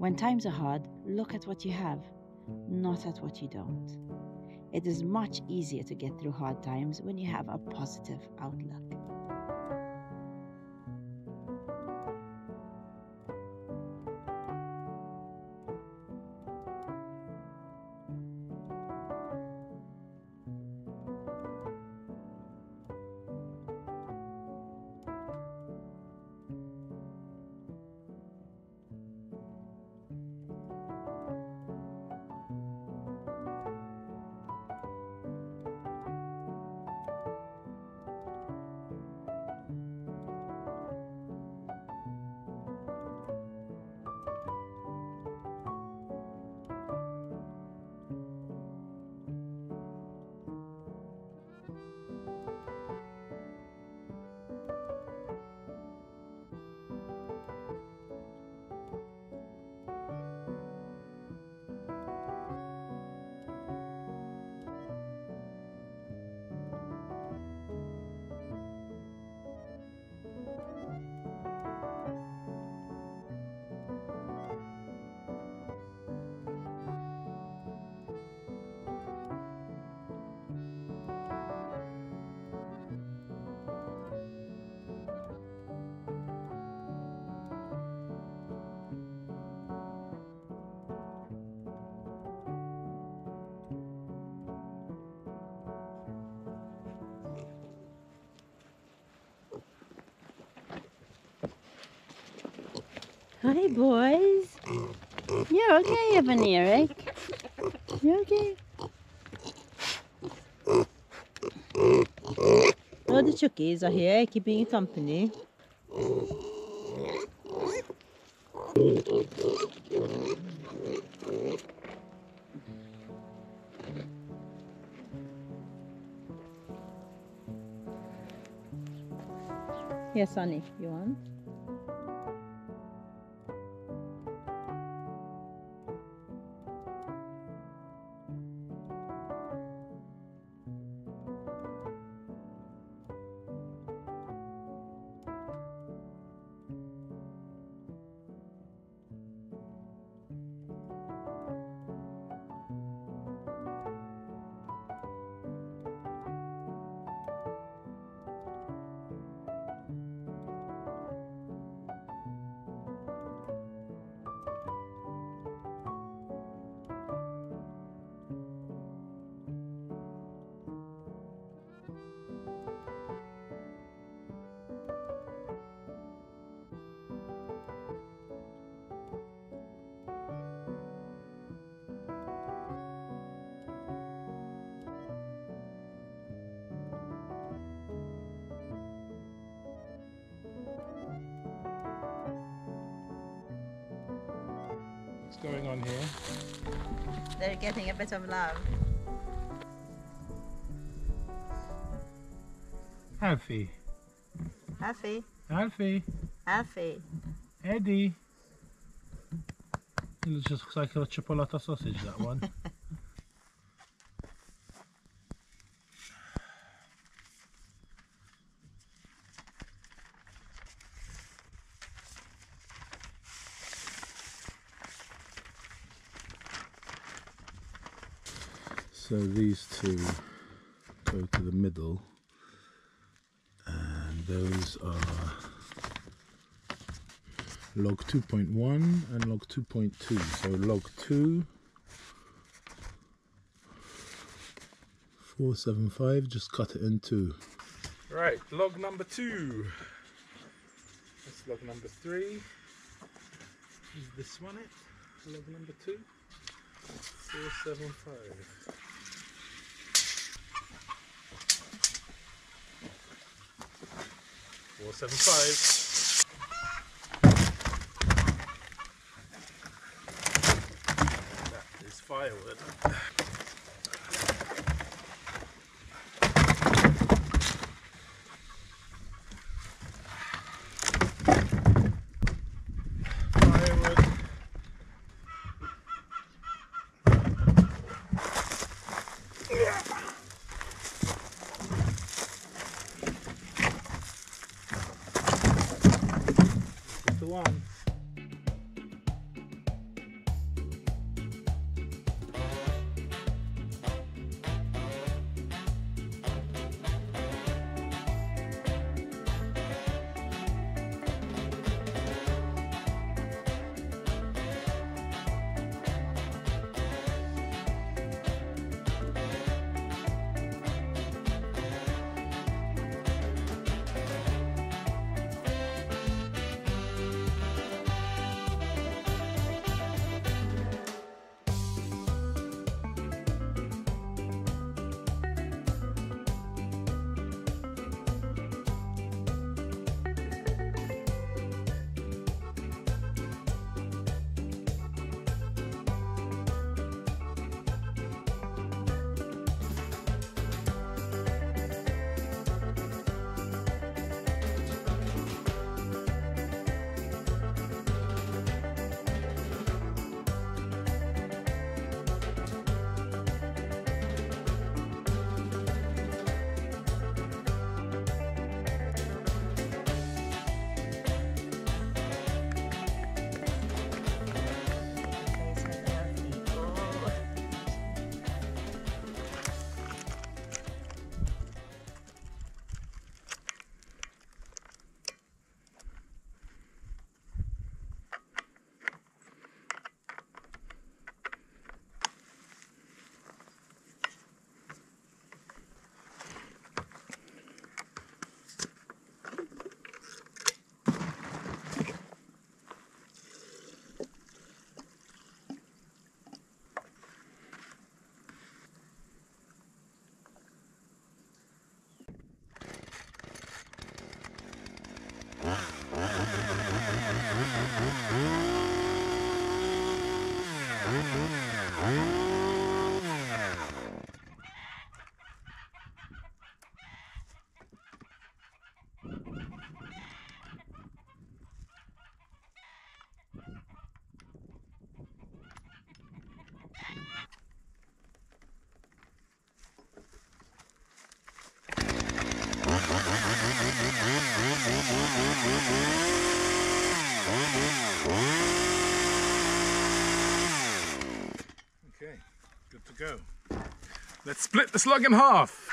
When times are hard, look at what you have, not at what you don't. It is much easier to get through hard times when you have a positive outlook. Hi boys. You're okay, Evan Eric. You okay? Oh, the chookies are here, keeping you company. Here, Sonny, you want? What's going on here? They're getting a bit of love. Alfie. Alfie. Alfie. Alfie. Eddie. It looks just like a chipolata sausage, that one. So these two go to the middle, and those are log 2.1 and log 2.2. So log 2, 475, just cut it in two. Right, log number 2. That's log number 3. Is this one it? Log number 2? 475. That is firewood. The one. Okay, good to go. Let's split this log in half.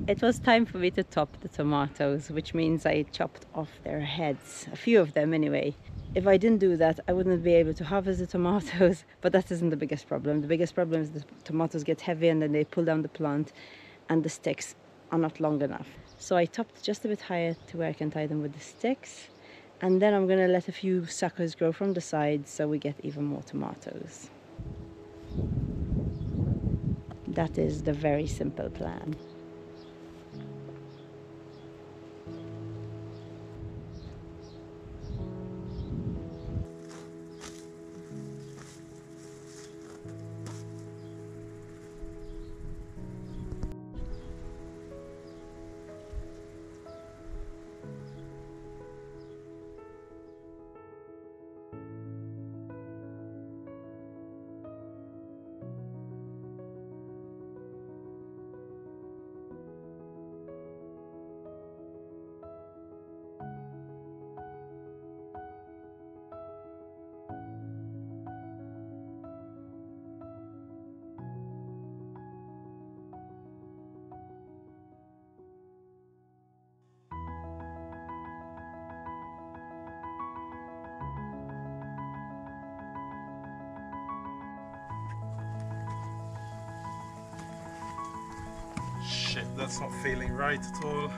It was time for me to top the tomatoes, which means I chopped off their heads, a few of them anyway. If I didn't do that, I wouldn't be able to harvest the tomatoes, but that isn't the biggest problem. The biggest problem is the tomatoes get heavy and then they pull down the plant and the sticks are not long enough. So I topped just a bit higher to where I can tie them with the sticks, and then I'm going to let a few suckers grow from the sides so we get even more tomatoes. That is the very simple plan. Shit, that's not feeling right at all.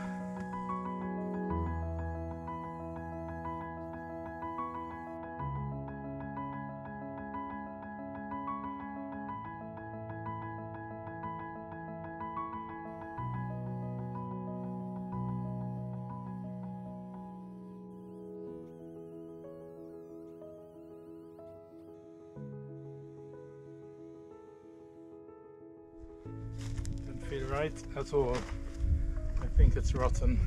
Feel right at all. I think it's rotten.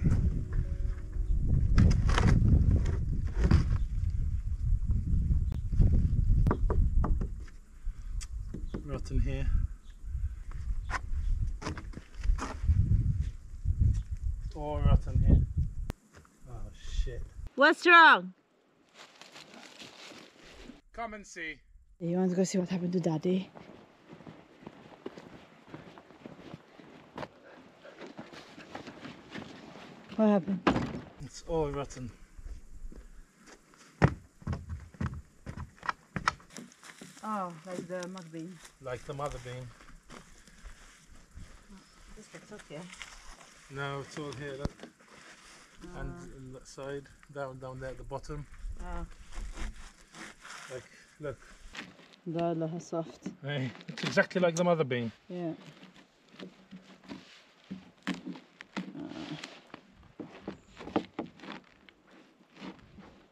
Rotten here. all rotten here. Oh shit. What's wrong? Come and see. You want to go see what happened to Daddy? What happened? It's all rotten. Oh, like the mud bean. Like the mother bean. This gets up here. No, it's all here, look. And on that side, down there at the bottom. Oh. Like, look. God, look how soft. Hey, it's exactly like the mother bean. Yeah.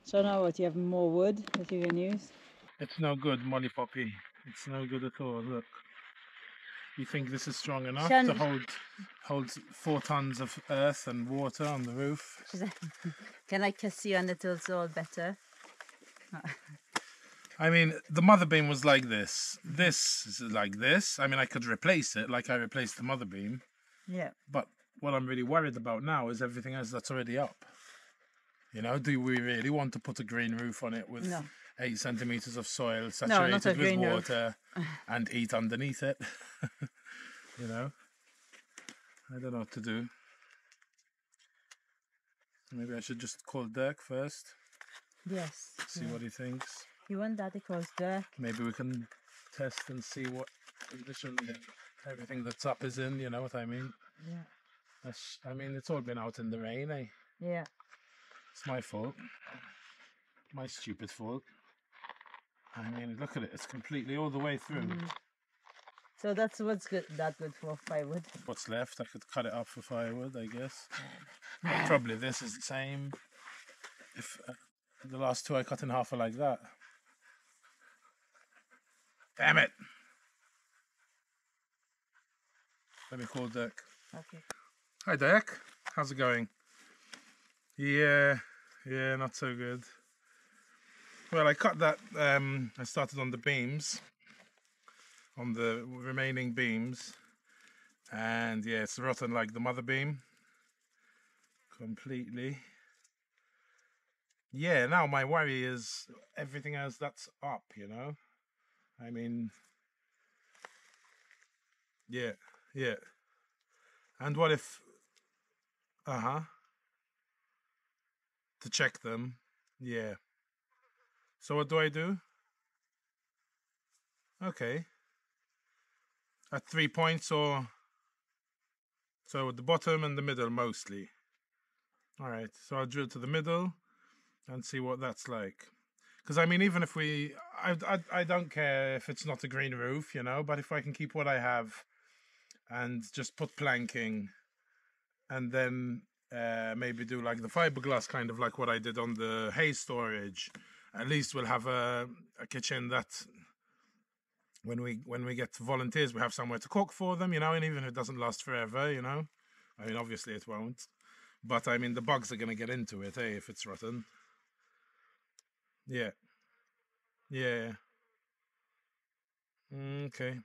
So now what, you have more wood that you can use? It's no good, Molly Poppy. It's no good at all, look. You think this is strong enough to hold 4 tons of earth and water on the roof? Can I kiss you and it's all better? I mean, the mother beam was like this. This is like this. I mean, I could replace it like I replaced the mother beam. Yeah. But what I'm really worried about now is everything else that's already up. You know, do we really want to put a green roof on it with 8 centimeters of soil saturated with water and eat underneath it? You know, I don't know what to do. Maybe I should just call Dirk first. Yes. See what he thinks. You want Daddy calls Dirk? Maybe we can test and see what condition everything that's up is in, you know what I mean? Yeah. I mean, it's all been out in the rain, eh? Yeah. It's my fault. My stupid fault. I mean, look at it. It's completely all the way through. So that's what's good. That good for firewood. What's left? I could cut it up for firewood, I guess. Probably this is the same. If the last 2 I cut in half are like that. Damn it! Let me call Dirk. Okay. Hi Dirk. How's it going? Yeah, not so good. Well, I cut that, I started on the beams, on the remaining beams, and yeah, it's rotten like the mother beam, completely. Yeah, now my worry is everything else that's up, you know? I mean, yeah. And what if, to check them, yeah. So what do I do? Okay. At 3 points or... So the bottom and the middle mostly. Alright, so I'll drill to the middle and see what that's like. Because I mean, even if I don't care if it's not a green roof, you know, but if I can keep what I have and just put planking and then maybe do like the fiberglass, kind of like what I did on the hay storage, at least we'll have a kitchen that when we get volunteers, we have somewhere to cook for them, you know, and even if it doesn't last forever, you know, I mean, obviously it won't, but I mean, the bugs are going to get into it, eh, if it's rotten. Yeah. Okay.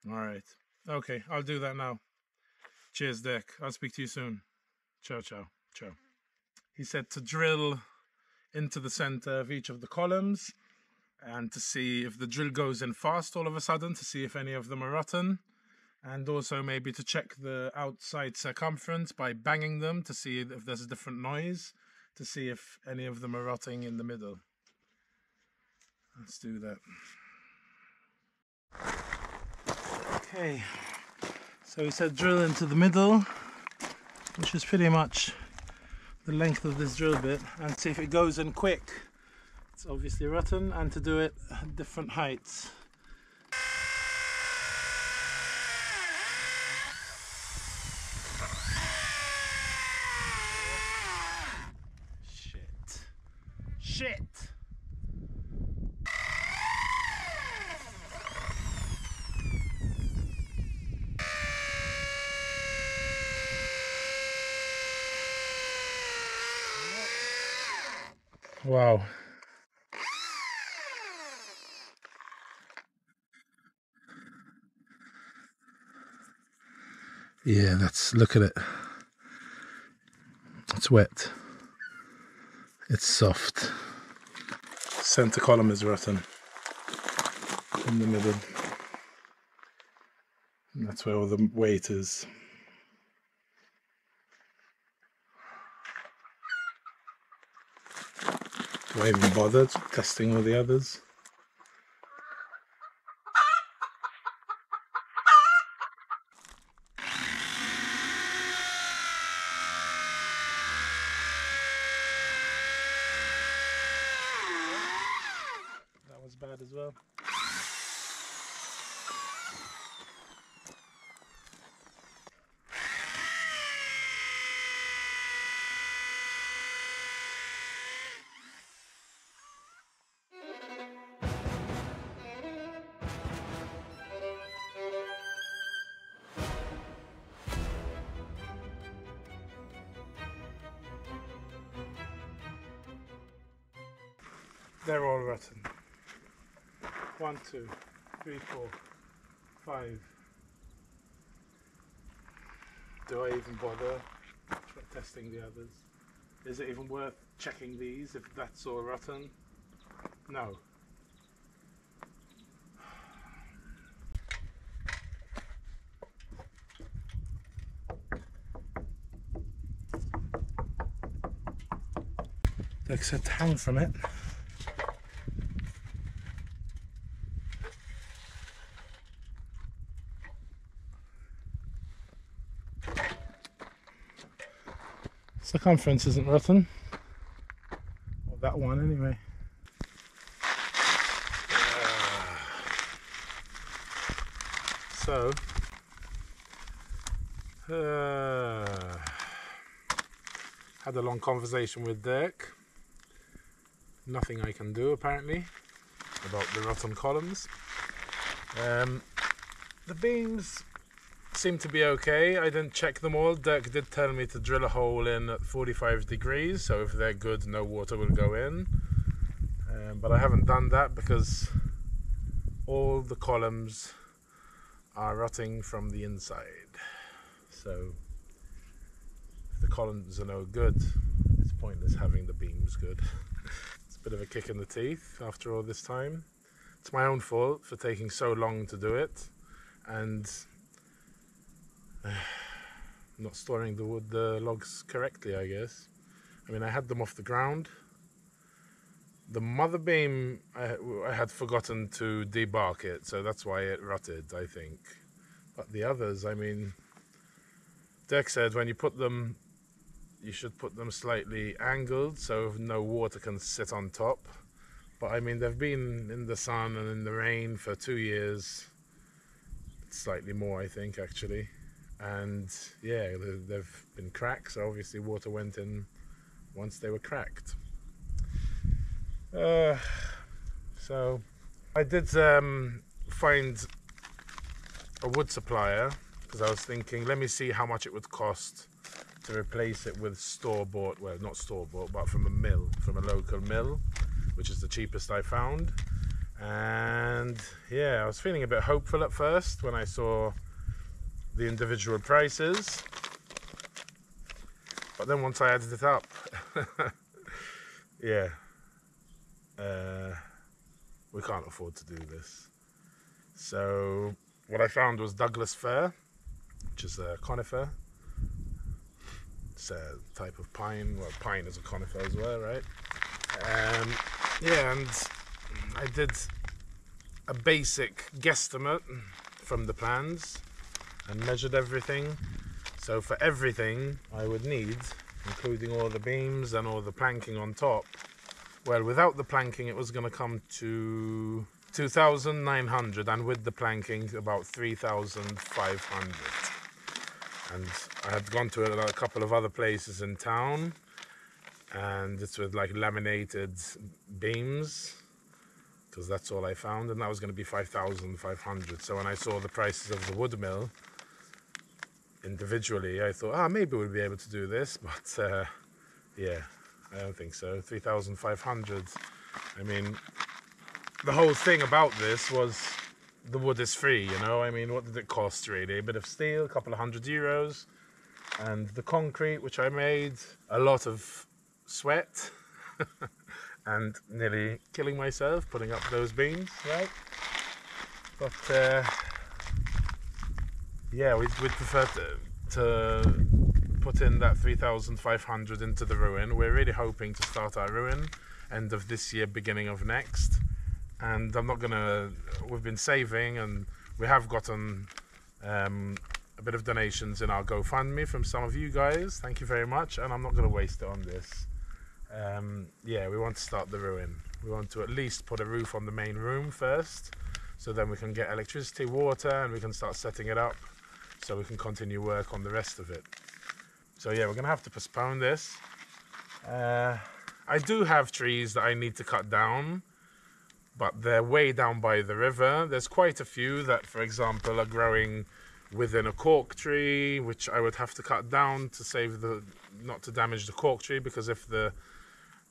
All right. Okay, I'll do that now. Cheers, Dick. I'll speak to you soon. Ciao. He said to drill into the center of each of the columns and to see if the drill goes in fast all of a sudden, to see if any of them are rotten, and also maybe to check the outside circumference by banging them to see if there's a different noise, to see if any of them are rotting in the middle. Let's do that. Okay, so he said drill into the middle, which is pretty much the length of this drill bit, and see if it goes in quick. It's obviously rotten, and to do it at different heights. Shit! Wow. Yeah, look at it. It's wet. It's soft. Center column is rotten in the middle. And that's where all the weight is. Do I even bother testing all the others? That was bad as well. They're all rotten. 1, 2, 3, 4, 5. Do I even bother testing the others? Is it even worth checking these if that's all rotten? No. Except hang from it. Circumference isn't rotten. Well, that one anyway. So had a long conversation with Dirk. Nothing I can do apparently about the rotten columns. The beams seem to be okay. I didn't check them all. Dirk did tell me to drill a hole in at 45 degrees, so if they're good, no water will go in. But I haven't done that because all the columns are rotting from the inside. So if the columns are no good, it's pointless having the beams good. It's a bit of a kick in the teeth after all this time. It's my own fault for taking so long to do it and not storing the logs correctly, I guess. I mean, I had them off the ground. The mother beam, I had forgotten to debark it, so that's why it rotted, I think. But the others, I mean, Dirk said when you put them, you should put them slightly angled so no water can sit on top. But I mean, they've been in the sun and in the rain for 2 years, slightly more, I think, actually. And yeah, they've been cracked, so obviously water went in once they were cracked. So I did find a wood supplier because I was thinking, let me see how much it would cost to replace it with store-bought, well, not store-bought, but from a mill, from a local mill, which is the cheapest I found. And yeah, I was feeling a bit hopeful at first when I saw the individual prices, but then once I added it up, yeah, we can't afford to do this. So what I found was Douglas fir, which is a conifer. It's a type of pine. Well, pine is a conifer as well, right? Yeah, and I did a basic guesstimate from the plans and measured everything. So for everything I would need, including all the beams and all the planking on top, well, without the planking it was going to come to 2,900, and with the planking about 3,500. And I had gone to a couple of other places in town, and it's with like laminated beams, because that's all I found, and that was going to be 5,500. So when I saw the prices of the wood mill individually, I thought, maybe we'll be able to do this, but yeah, I don't think so. 3,500. I mean, the whole thing about this was the wood is free, you know. I mean, what did it cost really? A bit of steel, a couple of €100, and the concrete, which I made, a lot of sweat and nearly killing myself putting up those beams, right? But yeah, we'd prefer to put in that 3,500 into the ruin. We're really hoping to start our ruin end of this year, beginning of next. And we've been saving, and we have gotten a bit of donations in our GoFundMe from some of you guys. Thank you very much, and I'm not going to waste it on this. Yeah, we want to start the ruin. We want to at least put a roof on the main room first, so then we can get electricity, water, and we can start setting it up so we can continue work on the rest of it. So yeah, we're going to have to postpone this. I do have trees that I need to cut down, but they're way down by the river. There's quite a few that, for example, are growing within a cork tree, which I would have to cut down to save not to damage the cork tree, because if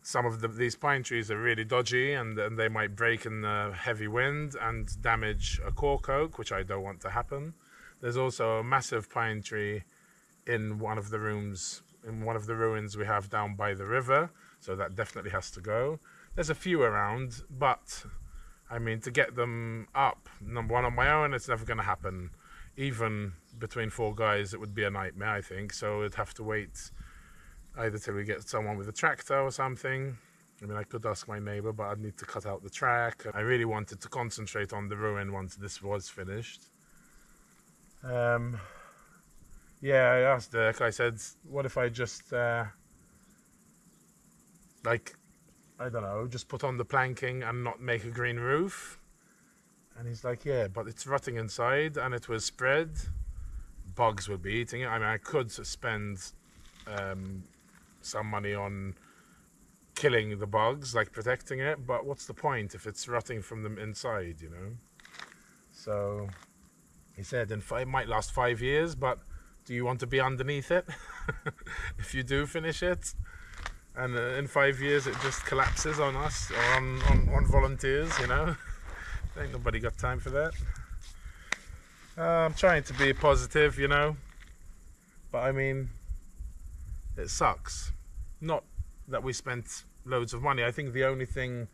some of these pine trees are really dodgy and they might break in the heavy wind and damage a cork oak, which I don't want to happen. There's also a massive pine tree in one of the ruins we have down by the river, so that definitely has to go. There's a few around, but I mean, to get them up, number one, on my own, it's never going to happen. Even between 4 guys, it would be a nightmare, I think. So we'd have to wait either till we get someone with a tractor or something. I mean, I could ask my neighbor, but I'd need to cut out the track. I really wanted to concentrate on the ruin once this was finished. Yeah, I asked Dirk, I said, what if I just, like, I don't know, just put on the planking and not make a green roof? And he's like, yeah, but it's rotting inside and it will spread. Bugs will be eating it. I mean, I could spend some money on killing the bugs, like protecting it, but what's the point if it's rotting from the inside, you know? So he said it might last 5 years, but do you want to be underneath it if you do finish it? And in 5 years it just collapses on us, or on volunteers, you know? Ain't nobody got time for that. I'm trying to be positive, you know, but I mean, it sucks. Not that we spent loads of money. I think the only thing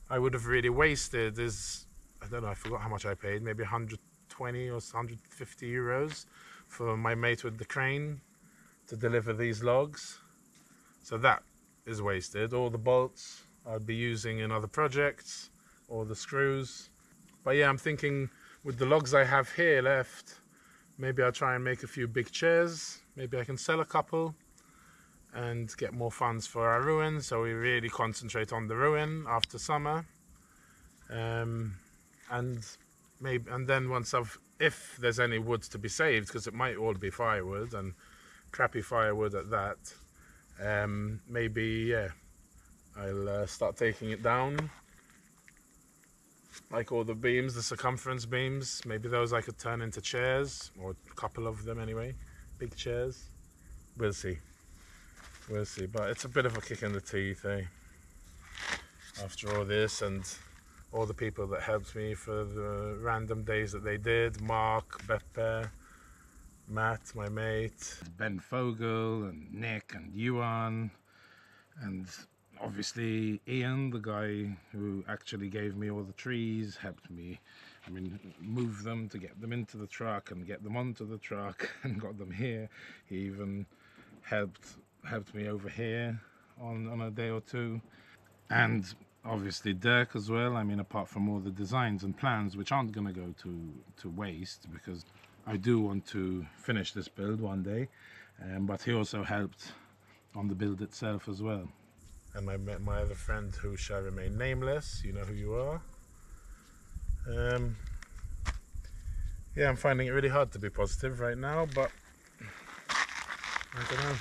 I would have really wasted is, I don't know, I forgot how much I paid, maybe 120 or 150 euros for my mate with the crane to deliver these logs. So that is wasted. All the bolts I'd be using in other projects, or the screws. But yeah, I'm thinking with the logs I have here left, maybe I'll try and make a few big chairs. Maybe I can sell a couple and get more funds for our ruin, so we really concentrate on the ruin after summer. And then if there's any wood to be saved, because it might all be firewood, and crappy firewood at that, maybe, yeah, I'll start taking it down, like all the beams, the circumference beams. Maybe those I could turn into chairs, or a couple of them anyway, big chairs. We'll see, but it's a bit of a kick in the teeth, eh? After all this, and all the people that helped me for the random days that they did, Mark, Peppa, Matt, my mate, Ben Fogel, and Nick, and Yuan, and obviously Ian, the guy who actually gave me all the trees, helped me, I mean, move them to get them into the truck and get them onto the truck and got them here. He even helped me over here on a day or two. And obviously Dirk as well. I mean, apart from all the designs and plans, which aren't going to go to waste, because I do want to finish this build one day, but he also helped on the build itself as well. And I met my other friend, who shall remain nameless. You know who you are. Yeah, I'm finding it really hard to be positive right now, but I don't know.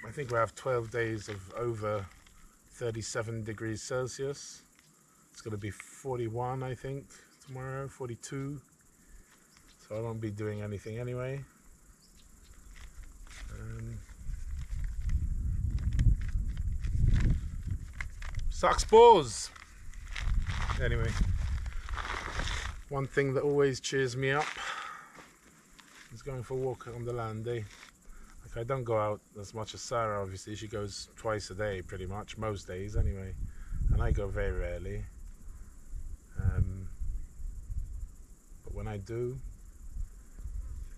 I think we have 12 days of over 37 degrees Celsius. It's going to be 41, I think, tomorrow, 42. So I won't be doing anything anyway. Sucks balls. Anyway, one thing that always cheers me up is going for a walk on the land, eh? Like, I don't go out as much as Sarah, obviously. She goes twice a day, pretty much, most days anyway. And I go very rarely. But when I do,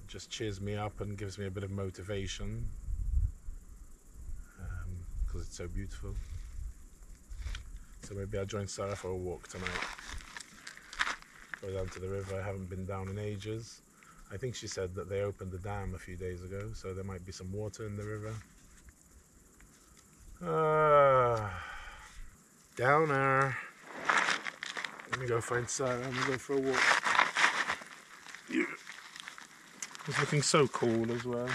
it just cheers me up and gives me a bit of motivation. Because it's so beautiful. So maybe I'll join Sarah for a walk tonight. Go down to the river. I haven't been down in ages. I think she said that they opened the dam a few days ago, so there might be some water in the river. Downer. Let me go find Sarah and we'll go for a walk. It's looking so cool as well.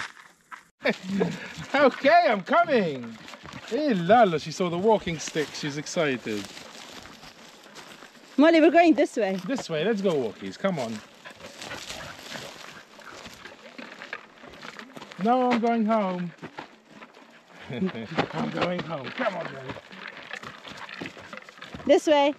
Okay, I'm coming. Hey, Lala, she saw the walking stick. She's excited. Molly, we're going this way. This way, let's go walkies. Come on. No, I'm going home. I'm going home. Come on, then. This way.